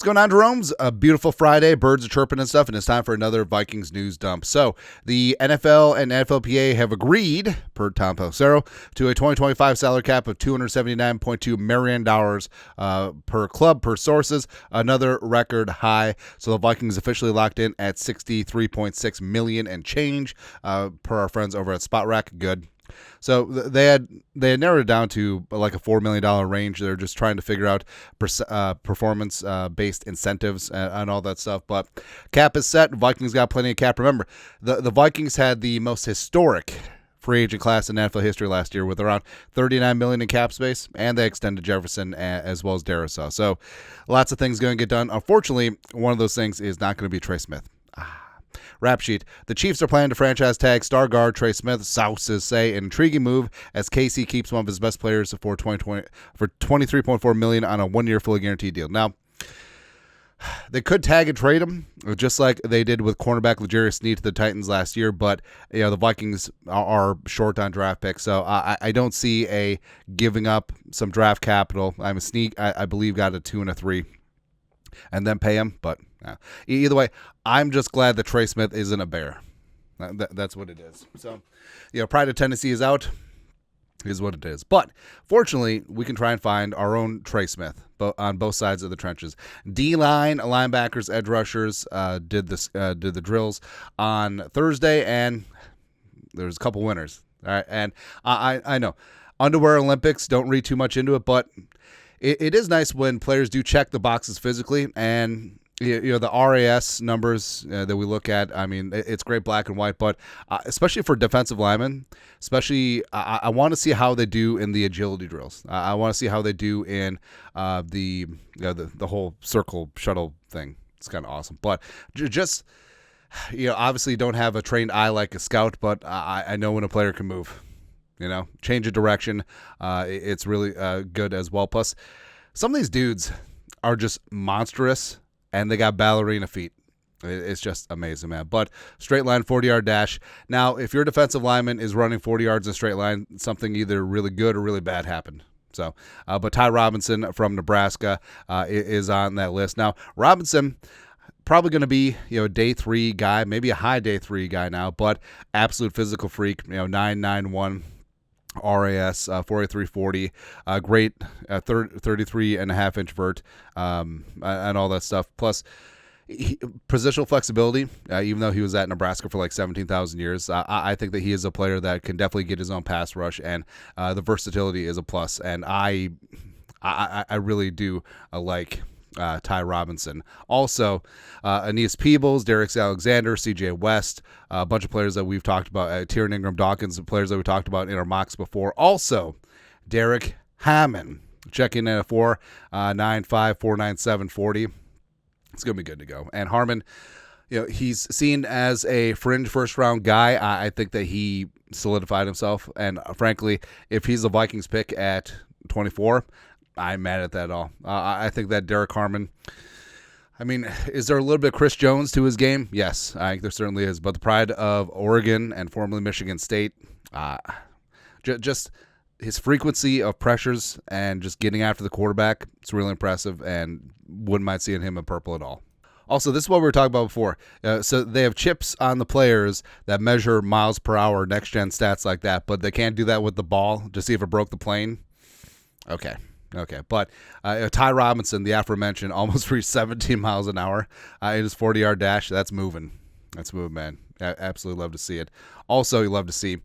What's going on, Jerome's? A beautiful Friday. Birds are chirping and stuff, and it's time for another Vikings news dump. So, the NFL and NFLPA have agreed, per Tom Pelissero, to a 2025 salary cap of $279.2 million per club, per sources, another record high. So, the Vikings officially locked in at $63.6 million and change, per our friends over at Spot Rack. Good. So they had narrowed it down to like a $4 million range. They're just trying to figure out performance-based incentives and all that stuff. But cap is set. Vikings got plenty of cap. Remember, the Vikings had the most historic free agent class in NFL history last year with around $39 million in cap space, and they extended Jefferson as well as Derrick. So lots of things going to get done. Unfortunately, one of those things is not going to be Trey Smith. Rap sheet. The Chiefs are planning to franchise tag star guard Trey Smith. Sources say an intriguing move as KC keeps one of his best players for $23.4 million on a 1-year fully guaranteed deal. Now, they could tag and trade him, just like they did with cornerback L'Jarius Sneed to the Titans last year. But the Vikings are short on draft picks, so I don't see a giving up some draft capital. Sneed, I believe, got a 2 and a 3. And then pay him, but either way, I'm just glad that Trey Smith isn't a Bear. That's what it is. So, pride of Tennessee is out, is what it is. But fortunately, we can try and find our own Trey Smith on both sides of the trenches. D-line, linebackers, edge rushers did the drills on Thursday, and there's a couple winners. All right, and I know underwear Olympics. Don't read too much into it, but it is nice when players do check the boxes physically, and the RAS numbers that we look at. I mean, it's great black and white, but especially for defensive linemen, I want to see how they do in the agility drills. I want to see how they do in the whole circle shuttle thing. It's kind of awesome, but just obviously don't have a trained eye like a scout, but I know when a player can move. Change of direction. It's really good as well. Plus, some of these dudes are just monstrous, and they got ballerina feet. It's just amazing, man. But straight line 40-yard dash. Now, if your defensive lineman is running 40 yards in a straight line, something either really good or really bad happened. So, but Ty Robinson from Nebraska is on that list. Now, Robinson probably going to be, a day 3 guy, maybe a high day 3 guy now, but absolute physical freak, 9'9" RAS, 4.8340, great 33.5-inch vert, and all that stuff. Plus, positional flexibility, even though he was at Nebraska for like 17,000 years, I think that he is a player that can definitely get his own pass rush, and the versatility is a plus. And I really do like Ty Robinson. Also, Aeneas Peebles, Derek Alexander, CJ West, a bunch of players that we've talked about, Tiernan Ingram Dawkins, players that we talked about in our mocks before. Also, Derrick Harmon, checking in at 4.95, 4.97, 40. It's going to be good to go. And Harmon, he's seen as a fringe first-round guy. I think that he solidified himself. And frankly, if he's a Vikings pick at 24, I'm mad at that at all. I think that Derrick Harmon, is there a little bit of Chris Jones to his game? Yes, I think there certainly is. But the pride of Oregon and formerly Michigan State, just his frequency of pressures and just getting after the quarterback, it's really impressive, and wouldn't mind seeing him in purple at all. Also, this is what we were talking about before. So they have chips on the players that measure miles per hour, next-gen stats like that, but they can't do that with the ball to see if it broke the plane. Okay, but Ty Robinson, the aforementioned, almost reached 17 miles an hour in his 40-yard dash. That's moving. Man. I absolutely love to see it. Also, you love to see.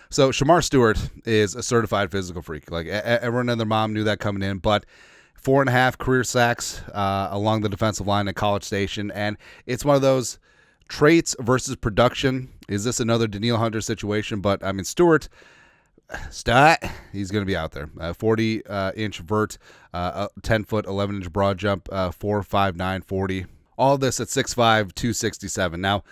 So Shemar Stewart is a certified physical freak. Like, everyone and their mom knew that coming in, but 4.5 career sacks along the defensive line at College Station, and it's one of those traits versus production. Is this another Danielle Hunter situation? But, Stewart, he's going to be out there. 40-inch vert, 10-foot, 11-inch broad jump, 4.59, 40. All this at 6'5", 267. Now,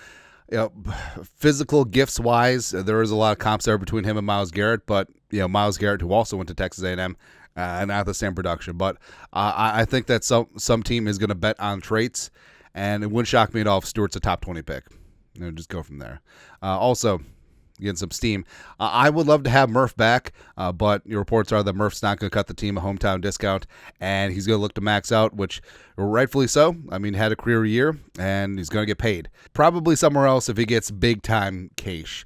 physical gifts-wise, there is a lot of comps there between him and Myles Garrett, but, Myles Garrett, who also went to Texas A&M, not the same production. But I think that some team is going to bet on traits, and it wouldn't shock me at all if Stewart's a top 20 pick. Just go from there. Also, getting some steam. I would love to have Murph back, but your reports are that Murph's not going to cut the team a hometown discount, and he's going to look to max out, which rightfully so. I mean, had a career year, and he's going to get paid. Probably somewhere else if he gets big-time cash.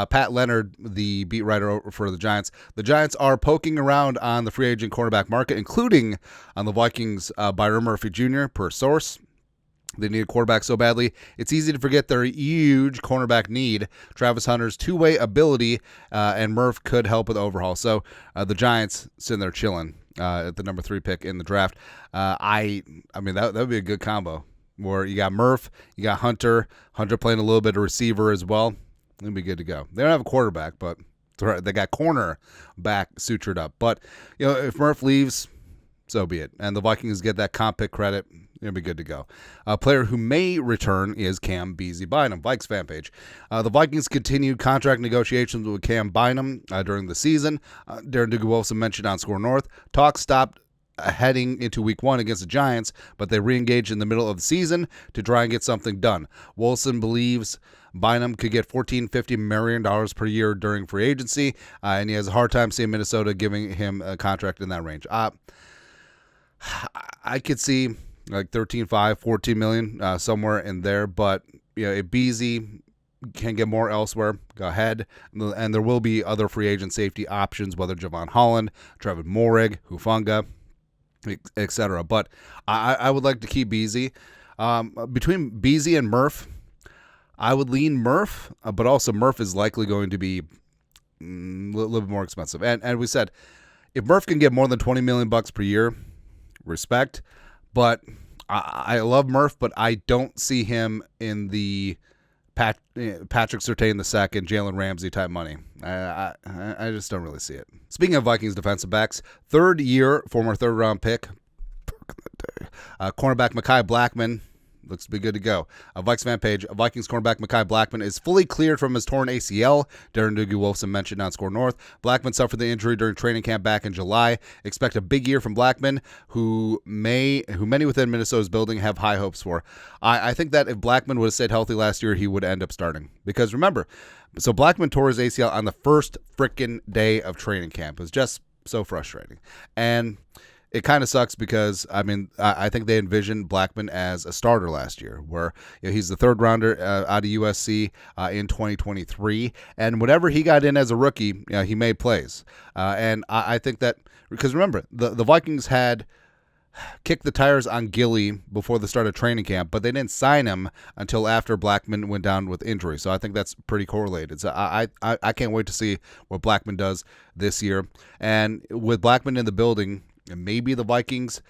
Pat Leonard, the beat writer for the Giants are poking around on the free agent cornerback market, including on the Vikings' Byron Murphy Jr., per source. They need a quarterback so badly, it's easy to forget their huge cornerback need. Travis Hunter's two-way ability, and Murph could help with overhaul. So the Giants sitting there chilling at the number 3 pick in the draft. I mean, that would be a good combo where you got Murph, you got Hunter playing a little bit of receiver as well. It'd be good to go. They don't have a quarterback, but they got corner back sutured up. But if Murph leaves, so be it. And the Vikings get that comp pick credit. It'll be good to go. A player who may return is Cam Bynum, Vikes fan page. The Vikings continued contract negotiations with Cam Bynum during the season. Darren Dugan-Wilson mentioned on Score North. Talks stopped heading into week 1 against the Giants, but they re-engaged in the middle of the season to try and get something done. Wilson believes Bynum could get $14-15 million per year during free agency, and he has a hard time seeing Minnesota giving him a contract in that range. I could see like 13.5, 14 million, somewhere in there. But if Beasley can get more elsewhere, go ahead. And there will be other free agent safety options, whether Javon Holland, Trevor Moehrig, Hufanga, etc. But I would like to keep Beasley. Between Beasley and Murph, I would lean Murph, but also Murph is likely going to be a little bit more expensive. And we said, if Murph can get more than $20 million per year, respect. But I love Murph, but I don't see him in the Patrick Surtain II, Jalen Ramsey type money. I just don't really see it. Speaking of Vikings defensive backs, former third-round pick, cornerback McKai Blackman, looks to be good to go. Vikes fan page, Vikings cornerback McKai Blackman is fully cleared from his torn ACL. Darren Dugan-Wilson mentioned on Score North. Blackman suffered the injury during training camp back in July. Expect a big year from Blackman, who many within Minnesota's building have high hopes for. I think that if Blackman would have stayed healthy last year, he would end up starting. Because remember, so Blackman tore his ACL on the first frickin' day of training camp. It was just so frustrating. And it kind of sucks because, I think they envisioned Blackman as a starter last year, where he's the third rounder out of USC in 2023. And whenever he got in as a rookie, he made plays. And I think that, because remember, the Vikings had kicked the tires on Gilly before the start of training camp, but they didn't sign him until after Blackman went down with injury. So I think that's pretty correlated. So I can't wait to see what Blackman does this year. And with Blackman in the building, and maybe the Vikings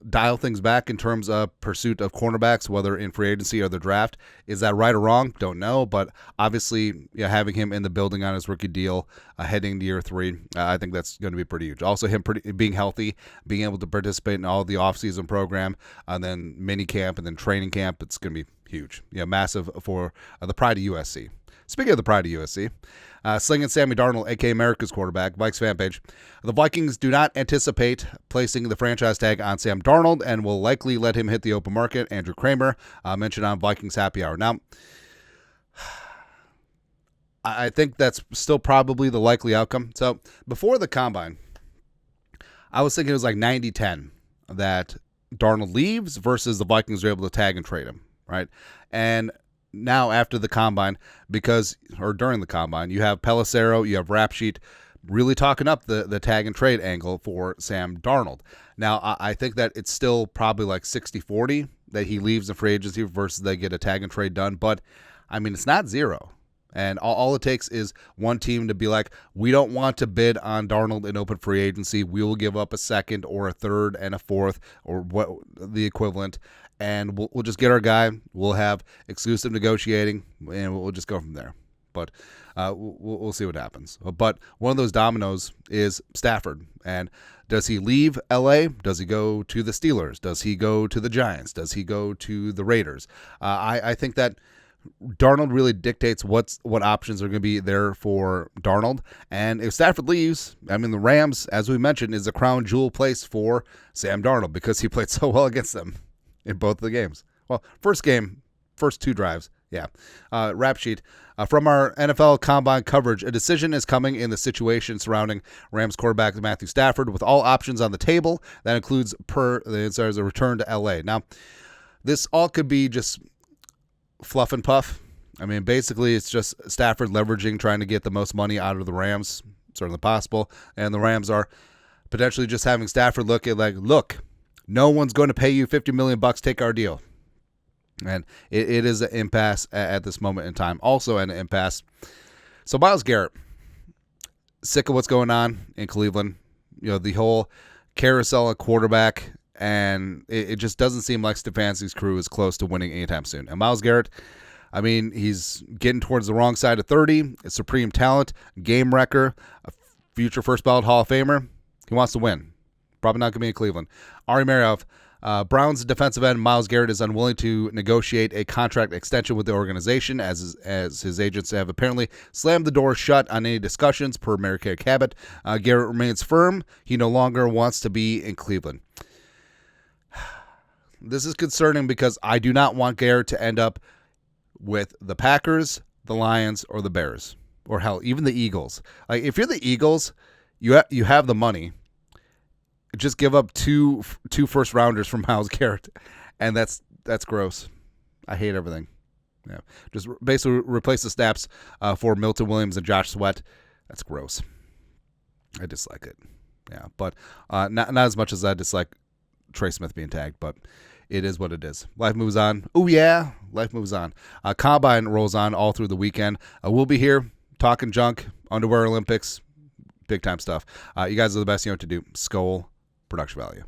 dial things back in terms of pursuit of cornerbacks, whether in free agency or the draft. Is that right or wrong? Don't know. But obviously, having him in the building on his rookie deal heading to year 3, I think that's going to be pretty huge. Also, him being healthy, being able to participate in all the offseason program, and then mini camp and then training camp, it's going to be huge. Massive for the pride of USC. Speaking of the pride of USC, slinging Sammy Darnold, a.k.a. America's quarterback, Vikes fan page. The Vikings do not anticipate placing the franchise tag on Sam Darnold and will likely let him hit the open market. Andrew Kramer mentioned on Vikings Happy Hour. Now, I think that's still probably the likely outcome. So before the combine, I was thinking it was like 90-10 that Darnold leaves versus the Vikings are able to tag and trade him, right? And now after the combine, during the combine, you have Pelissero, you have Rap Sheet really talking up the tag and trade angle for Sam Darnold. Now, I think that it's still probably like 60-40 that he leaves the free agency versus they get a tag and trade done. But, it's not zero. And all it takes is one team to be like, we don't want to bid on Darnold in open free agency. We will give up a second or a third and a fourth or what the equivalent. And we'll just get our guy. We'll have exclusive negotiating, and we'll just go from there. But we'll see what happens. But one of those dominoes is Stafford. And does he leave L.A.? Does he go to the Steelers? Does he go to the Giants? Does he go to the Raiders? I think that Darnold really dictates what options are going to be there for Darnold. And if Stafford leaves, the Rams, as we mentioned, is a crown jewel place for Sam Darnold because he played so well against them in both of the games. Well, first 2 drives, Yeah. Rap sheet. From our NFL Combine coverage, a decision is coming in the situation surrounding Rams quarterback Matthew Stafford, with all options on the table. That includes a return to L.A. Now, this all could be just fluff and puff. I mean, basically, it's just Stafford leveraging, trying to get the most money out of the Rams, certainly possible. And the Rams are potentially just having Stafford look, no one's going to pay you $50 million. Take our deal. And it is an impasse at this moment in time. Also an impasse. So Myles Garrett, sick of what's going on in Cleveland. The whole carousel of quarterback, and it just doesn't seem like Stefanski's crew is close to winning anytime soon. And Myles Garrett, I mean, he's getting towards the wrong side of 30. A supreme talent, game wrecker, a future first ballot Hall of Famer. He wants to win. Probably not going to be in Cleveland. Ari Mariov, Browns defensive end Myles Garrett is unwilling to negotiate a contract extension with the organization, as his agents have apparently slammed the door shut on any discussions, per Mary Kay Cabot. Garrett remains firm. He no longer wants to be in Cleveland. This is concerning because I do not want Garrett to end up with the Packers, the Lions, or the Bears, or hell, even the Eagles. Like, if you're the Eagles, you have the money. Just give up two first rounders for Myles Garrett, and that's gross. I hate everything. Yeah, just basically replace the snaps for Milton Williams and Josh Sweat. That's gross. I dislike it. Yeah, but not as much as I dislike Trey Smith being tagged, but it is what it is. Life moves on. Oh yeah, life moves on. Combine rolls on all through the weekend. We'll be here talking junk, underwear Olympics, big time stuff. You guys are the best. You know what to do. Skol. Production value.